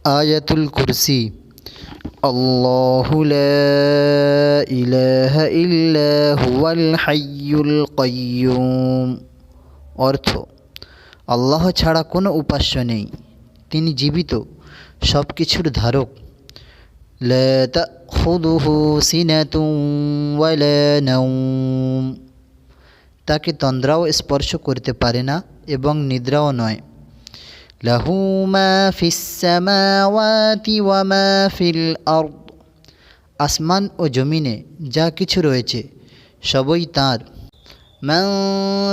আয়াতুল কুরসি। আল্লাহু লা ইলাহা ইল্লা হুয়াল হাইয়ুল কাইয়্যুম। অর্থ, আল্লাহ ছাড়া কোনো উপাস্য নেই, তিনি জীবিত, সব কিছুর ধারক। লা তাখুযুহু সিনাতুন ওয়ালা নাওম। তাকে তন্দ্রাও স্পর্শ করতে পারে না এবং নিদ্রাও নয়। লাহু মা ফিস সামাওয়াতি ওয়া মা ফিল আরদ। আসমান ও জমিনে যা কিছু রয়েছে সবই তাঁর। মান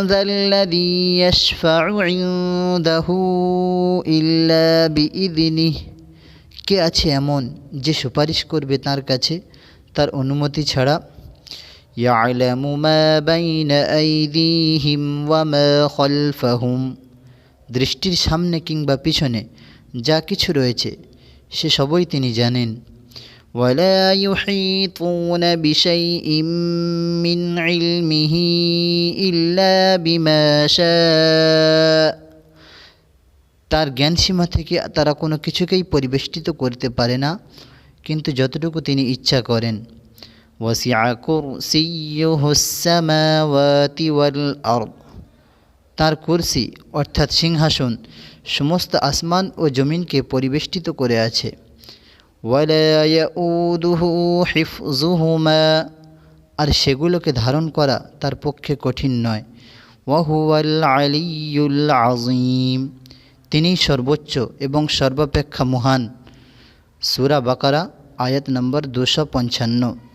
যাল্লাযী ইয়াশফাউ ইনদাহু ইল্লা বিইযনিহি। কে আছে এমন যে সুপারিশ করবে তার কাছে তার অনুমতি ছাড়া। ইয়ালামু মা বাইনা আইদিহিম ওয়া মা খালফাহুম। দৃষ্টির সামনে কিংবা পিছনে যা কিছু রয়েছে সে সবই তিনি জানেন। ওয়ালা ইউহিতুনা বিশাইইম মিন ইলমিহি ইল্লা বিমা শাআ। তার জ্ঞানসীমা থেকে তারা কোনো কিছুকেই পরিবেষ্টিত করতে পারে না, কিন্তু যতটুকু তিনি ইচ্ছা করেন। ওয়াসিআ কুরসিয়্যুহুস সামাওয়াতি ওয়াল আরদ। তার কুরসি অর্থাৎ সিংহাসন সমস্ত আসমান ও জমিনকে পরিবেষ্টিত করে আছে। ওয়ালা ইয়াউদুহু হিফযুহুমা। আর সেগুলোকে ধারণ করা তার পক্ষে কঠিন নয়। ওয়া হুয়াল আলিয়্যুল আযীম। তিনিই সর্বোচ্চ এবং সর্বাপেক্ষা মহান। সূরা বাকারা আয়াত নম্বর 255।